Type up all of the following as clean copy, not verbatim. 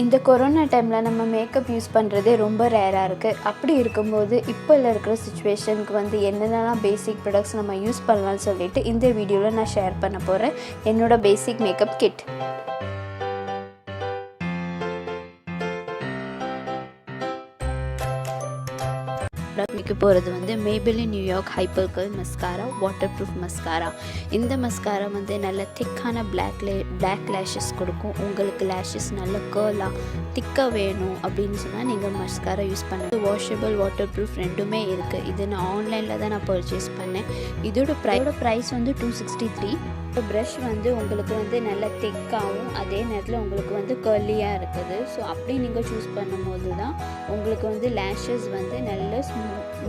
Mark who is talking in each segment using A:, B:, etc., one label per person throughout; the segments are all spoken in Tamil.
A: இந்த கொரோனா டைமில் நம்ம மேக்கப் யூஸ் பண்ணுறதே ரொம்ப ரேராக இருக்குது. அப்படி இருக்கும்போது இப்போ இருக்கிற சிச்சுவேஷனுக்கு வந்து என்னென்னலாம் பேசிக் ப்ராடக்ட்ஸ் நம்ம யூஸ் பண்ணலாம்னு சொல்லிட்டு இந்த வீடியோவில் நான் ஷேர் பண்ண போகிறேன் என்னோடய பேசிக் மேக்கப் கிட். லாக்மேக்கு போகிறது வந்து Maybelline New York Hypercurl Mascara waterproof mascara. இந்த மஸ்காரா வந்து நல்ல திக்கான பிளாக் லேஷஸ் கொடுக்கும். உங்களுக்கு லேஷஸ் நல்ல கேர்லாக திக்காக வேணும் அப்படின்னு சொன்னால் நீங்கள் மஸ்காரா யூஸ் பண்ணுங்கள். வாஷபிள் வாட்டர்ப்ரூஃப் ரெண்டுமே இருக்குது. இது நான் ஆன்லைனில் தான் நான் பர்ச்சேஸ் பண்ணேன். இதோட ப்ரைஸ் வந்து $263. இப்போ ப்ரஷ் வந்து உங்களுக்கு வந்து நல்ல திக்காகவும் அதே நேரத்தில் உங்களுக்கு வந்து கர்லியாக இருக்குது. ஸோ அப்படி நீங்கள் சூஸ் பண்ணும்போது தான் உங்களுக்கு வந்து லேஷஸ் வந்து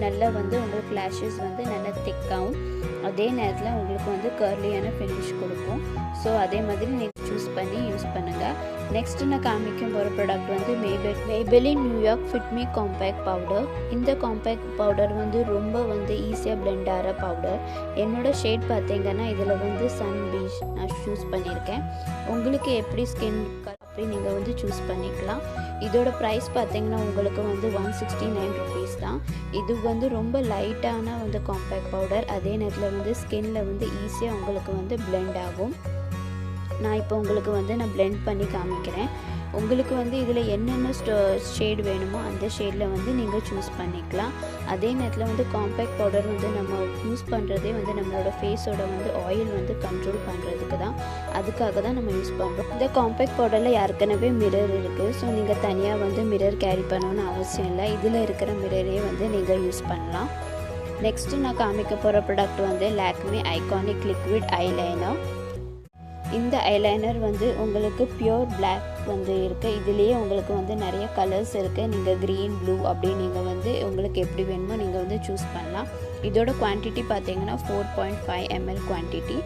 A: நல்லா வந்து உங்களுக்கு லேஷஸ் வந்து நல்லா திக்காகவும் அதே நேரத்தில் உங்களுக்கு வந்து கர்லியான ஃபினிஷ் கொடுக்கும். ஸோ அதே மாதிரி நீங்கள் சூஸ் பண்ணி யூஸ் பண்ணுங்கள். நெக்ஸ்ட்டு நான் காமிக்கும் போகிற ப்ராடக்ட் வந்து Maybelline New York Fit Me Compact powder. இந்த காம்பேக்ட் பவுடர் வந்து ரொம்ப வந்து ஈஸியாக பிளெண்ட் ஆகிற பவுடர். என்னோடய ஷேட் பார்த்தீங்கன்னா இதில் வந்து சன் பீச் நான் சூஸ் பண்ணியிருக்கேன். உங்களுக்கு எப்படி ஸ்கின் அப்படி நீங்கள் வந்து சூஸ் பண்ணிக்கலாம். இதோட ப்ரைஸ் பார்த்தீங்கன்னா உங்களுக்கு வந்து $169 தான். இது வந்து ரொம்ப லைட்டான வந்து காம்பேக்ட் பவுடர். அதே நேரத்தில் வந்து ஸ்கின்னில் வந்து ஈஸியாக உங்களுக்கு வந்து பிளெண்ட் ஆகும். நான் இப்போ உங்களுக்கு வந்து நான் பிளெண்ட் பண்ணி காமிக்கிறேன். உங்களுக்கு வந்து இதில் என்னென்ன ஷேட் வேணுமோ அந்த ஷேடில் வந்து நீங்கள் சூஸ் பண்ணிக்கலாம். அதே நேரத்தில் வந்து காம்பேக்ட் பவுடர் வந்து நம்ம யூஸ் பண்ணுறதே வந்து நம்மளோட ஃபேஸோட வந்து ஆயில் வந்து கண்ட்ரோல் பண்ணுறதுக்கு தான். அதுக்காக தான் நம்ம யூஸ் பண்ணுறோம். இந்த காம்பேக்ட் பவுடரில் ஏற்கனவே மிரர் இருக்குது. ஸோ நீங்கள் தனியாக வந்து மிரர் கேரி பண்ணணும்னு அவசியம் இல்லை. இதில் இருக்கிற மிரரே வந்து நீங்கள் யூஸ் பண்ணலாம். நெக்ஸ்ட்டு நான் காமிக்க போகிற ப்ராடக்ட் வந்து Lakme Eyeconic Liquid Eyeliner. இந்த ஐலைனர் வந்து உங்களுக்கு பியூர் பிளாக் வந்து இருக்குது. இதுலேயே உங்களுக்கு வந்து நிறைய கலர்ஸ் இருக்குது. நீங்கள் க்ரீன் ப்ளூ அப்படி நீங்கள் வந்து உங்களுக்கு எப்படி வேணுமோ நீங்கள் வந்து சூஸ் பண்ணலாம். இதோட குவான்டிட்டி பார்த்தீங்கன்னா 4.5 ml குவான்டிட்டி.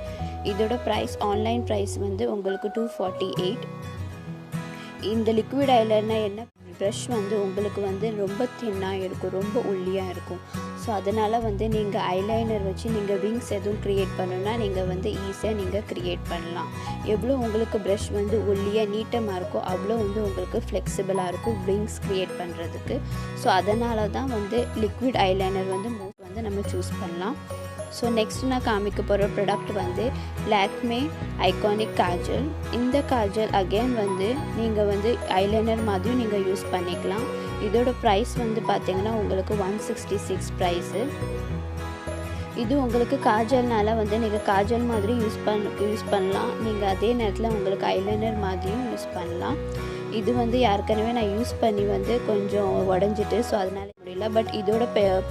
A: இதோட ப்ரைஸ் ஆன்லைன் ப்ரைஸ் வந்து உங்களுக்கு $248. இந்த லிக்விட் ஐலைனர் என்ன ப்ரஷ் வந்து உங்களுக்கு வந்து ரொம்ப தின்னாக இருக்கும், ரொம்ப ஒல்லியாக இருக்கும். ஸோ அதனால் வந்து நீங்கள் ஐலைனர் வச்சு நீங்கள் விங்ஸ் எதுவும் க்ரியேட் பண்ணணுன்னா நீங்கள் வந்து ஈஸியாக நீங்கள் க்ரியேட் பண்ணலாம். எவ்வளோ உங்களுக்கு ப்ரஷ் வந்து ஒல்லியாக நீட்டமாக இருக்கோ அவ்வளோ வந்து உங்களுக்கு ஃப்ளெக்சிபிளாக இருக்கும் விங்ஸ் க்ரியேட் பண்ணுறதுக்கு. ஸோ அதனால தான் வந்து லிக்விட் ஐலைனர் வந்து நம்ம சூஸ் பண்ணலாம். ஸோ நெக்ஸ்ட் நான் காமிக்க போகிற ப்ராடக்ட் வந்து Lakme Eyeconic காஜல். இந்த காஜல் அகெயின் வந்து நீங்கள் வந்து ஐலைனர் மாதிரியும் நீங்கள் யூஸ் பண்ணிக்கலாம். இதோட ப்ரைஸ் வந்து பார்த்திங்கன்னா உங்களுக்கு $166 ப்ரைஸு. இது உங்களுக்கு காஜல்னால வந்து நீங்கள் காஜல் மாதிரி யூஸ் பண்ணலாம். நீங்கள் அதே நேரத்தில் உங்களுக்கு ஐலைனர் மாதிரியும் யூஸ் பண்ணலாம். இது வந்து ஏற்கனவே நான் யூஸ் பண்ணி வந்து கொஞ்சம் உடஞ்சிட்டு ஸோ அதனால் முடியல. பட் இதோட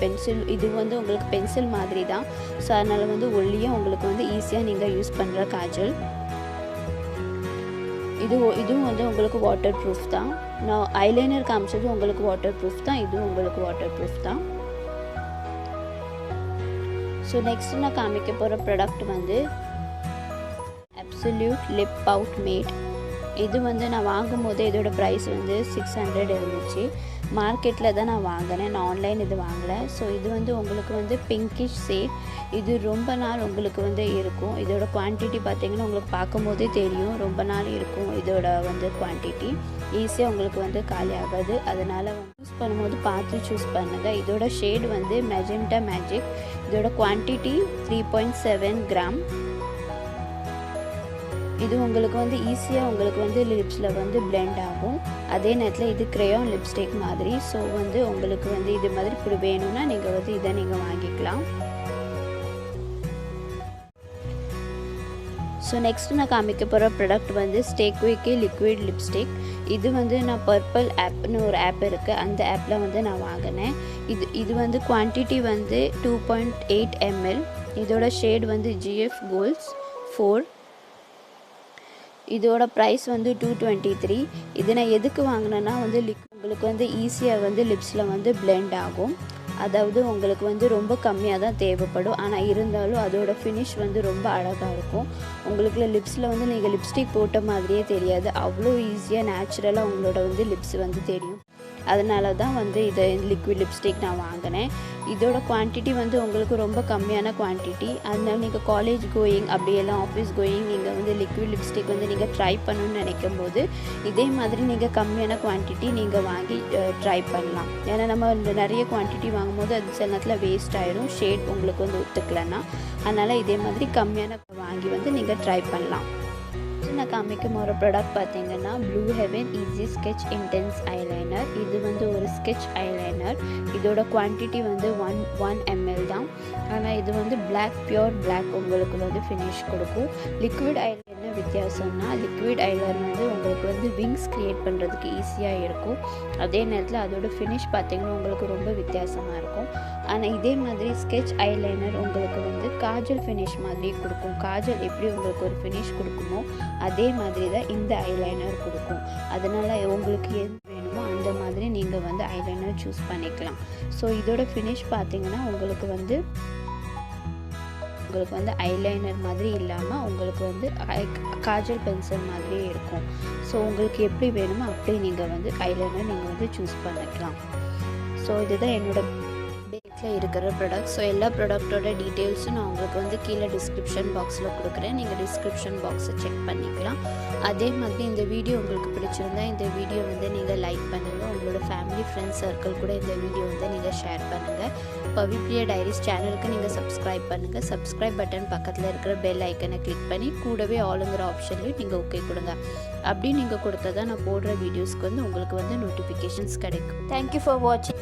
A: பென்சில் இது வந்து உங்களுக்கு பென்சில் மாதிரி தான். ஸோ அதனால் வந்து ஒல்லியாக உங்களுக்கு வந்து ஈஸியாக நீங்கள் யூஸ் பண்ணுற காஜல். இதுவும் வந்து உங்களுக்கு வாட்டர் ப்ரூஃப் தான். நான் ஐலைனர் காமிச்சது உங்களுக்கு வாட்டர் ப்ரூஃப் தான். இதுவும் உங்களுக்கு வாட்டர் ப்ரூஃப் தான். ஸோ நெக்ஸ்ட் நான் காமிக்க போகிற ப்ராடக்ட் வந்து Absolute Lip Pout Matte. இது வந்து நான் வாங்கும் போது இதோட ப்ரைஸ் வந்து $600 இருந்துச்சு. மார்க்கெட்டில் தான் நான் வாங்கினேன், நான் ஆன்லைன் இது வாங்கலை. ஸோ இது வந்து உங்களுக்கு வந்து பிங்கிஷ் ஷேட். இது ரொம்ப நாள் உங்களுக்கு வந்து இருக்கும். இதோட குவான்டிட்டி பார்த்திங்கன்னா உங்களுக்கு பார்க்கும் போதே தெரியும் ரொம்ப நாள் இருக்கும். இதோட வந்து குவான்டிட்டி ஈஸியாக உங்களுக்கு வந்து காலி ஆகாது. அதனால் யூஸ் பண்ணும்போது பார்த்து சூஸ் பண்ணுங்கள். இதோட ஷேட் வந்து மெஜெண்டா மேஜிக். இதோட குவான்டிட்டி 3.7 கிராம். இது உங்களுக்கு வந்து ஈஸியாக உங்களுக்கு வந்து லிப்ஸில் வந்து பிளெண்ட் ஆகும். அதே நேரத்தில் இது க்ரேயான் லிப்ஸ்டிக் மாதிரி. ஸோ வந்து உங்களுக்கு வந்து இது மாதிரி இப்படி வேணும்னா நீங்கள் வந்து இதை நீங்கள் வாங்கிக்கலாம். ஸோ நெக்ஸ்ட் நான் காமிக்க போகிற ப்ராடக்ட் வந்து Quirky Liquid லிப்ஸ்டிக். இது வந்து நான் பர்பிள் ஆப்னு ஒரு ஆப் இருக்குது, அந்த ஆப்பில் வந்து நான் வாங்கினேன். இது வந்து குவான்டிட்டி வந்து 2.8 ml. இதோட ஷேட் வந்து GF Goals 4. இதோட ப்ரைஸ் வந்து $223. இது நான் எதுக்கு வாங்கினேன்னா வந்து உங்களுக்கு வந்து ஈஸியாக வந்து லிப்ஸில் வந்து பிளெண்ட் ஆகும். அதாவது உங்களுக்கு வந்து ரொம்ப கம்மியாக தான் தேவைப்படும். ஆனால் இருந்தாலும் அதோட ஃபினிஷ் வந்து ரொம்ப அழகாக இருக்கும். உங்களுக்கு லிப்ஸில் வந்து நீங்கள் லிப்ஸ்டிக் போட்ட மாதிரியே தெரியாது. அவ்வளோ ஈஸியாக நேச்சுரலாக உங்களோட வந்து லிப்ஸ் வந்து தெரியும். அதனால தான் வந்து இதை லிக்விட் லிப்ஸ்டிக் நான் வாங்கினேன். இதோட குவான்டிட்டி வந்து உங்களுக்கு ரொம்ப கம்மியான குவான்டிட்டி. அதனால் நீங்கள் காலேஜ் கோயிங் அப்படியெல்லாம் ஆஃபீஸ் கோயிங் நீங்கள் வந்து லிக்விட் லிப்ஸ்டிக் வந்து நீங்கள் ட்ரை பண்ணணும்னு நினைக்கும் போது இதே மாதிரி நீங்கள் கம்மியான குவான்டிட்டி நீங்கள் வாங்கி ட்ரை பண்ணலாம். ஏன்னா நம்ம நிறைய குவான்டிட்டி வாங்கும்போது அது சில நேரத்தில் வேஸ்ட் ஆயிடும், ஷேட் உங்களுக்கு வந்து ஒத்துக்கலைன்னா. அதனால் இதே மாதிரி கம்மியான வாங்கி வந்து நீங்கள் ட்ரை பண்ணலாம். நான் காமிக்கும் ஒரு ப்ராடக்ட் பார்த்தீங்கன்னா blue heaven easy sketch intense eyeliner. இது வந்து ஒரு ஸ்கெட்ச் ஐலைனர். இதோட குவான்டிட்டி வந்து 1 ml தான். ஆனால் இது வந்து பியூர் பிளாக் உங்களுக்கு வந்து ஃபினிஷ் கொடுக்கும். லிக்விட் ஐலைனர் என்ன வித்தியாசம்னா லிக்விட் ஐலைனர் வந்து உங்களுக்கு வந்து விங்ஸ் க்ரியேட் பண்ணுறதுக்கு ஈஸியாக இருக்கும். அதே நேரத்தில் அதோட ஃபினிஷ் பார்த்திங்கன்னா உங்களுக்கு ரொம்ப வித்தியாசமாக இருக்கும். ஆனால் இதே மாதிரி ஸ்கெட்ச் ஐலைனர் உங்களுக்கு வந்து காஜல் ஃபினிஷ் மாதிரி கொடுக்கும். காஜல் எப்படி உங்களுக்கு ஒரு ஃபினிஷ் கொடுக்குமோ அதே மாதிரி தான் இந்த ஐலைனர் கொடுக்கும். அதனால் உங்களுக்கு எது வேணுமோ அந்த மாதிரி நீங்கள் வந்து ஐலைனர் சூஸ் பண்ணிக்கலாம். ஸோ இதோட ஃபினிஷ் பார்த்திங்கன்னா உங்களுக்கு வந்து ஐலைனர் மாதிரி இல்லாமல் உங்களுக்கு வந்து காஜல் பென்சில் மாதிரியே இருக்கும். ஸோ உங்களுக்கு எப்படி வேணுமோ அப்படி நீங்கள் வந்து ஐலைனர் நீங்கள் வந்து சூஸ் பண்ணிக்கலாம். ஸோ இதுதான் என்னோட இருக்கிற ப்ராடக்ட். ஸோ எல்லா ப்ராடக்டோட டீட்டெயில்ஸும் நான் உங்களுக்கு வந்து கீழே டிஸ்கிரிப்ஷன் பாக்ஸில் கொடுக்குறேன். நீங்கள் டிஸ்கிரிப்ஷன் பாக்ஸை செக் பண்ணிக்கலாம். அதே மாதிரி இந்த வீடியோ உங்களுக்கு பிடிச்சிருந்தா இந்த வீடியோ வந்து நீங்கள் லைக் பண்ணுங்கள். உங்களோட ஃபேமிலி ஃப்ரெண்ட்ஸ் சர்க்கிள் கூட இந்த வீடியோ வந்து நீங்கள் ஷேர் பண்ணுங்கள். பவிப்ரியா டைரிஸ் சேனலுக்கு நீங்கள் சப்ஸ்கிரைப் பண்ணுங்கள். சப்ஸ்கிரைப் பட்டன் பக்கத்தில் இருக்கிற பெல் ஐக்கனை கிளிக் பண்ணி கூடவே ஆளுங்கிற ஆப்ஷன்லையும் நீங்கள் ஓகே கொடுங்க. அப்படி நீங்கள் கொடுத்தா தான் நான் போடுற வீடியோஸ்க்கு வந்து உங்களுக்கு வந்து நோட்டிஃபிகேஷன்ஸ் கிடைக்கும். தேங்க்யூ ஃபார் வாட்சிங்.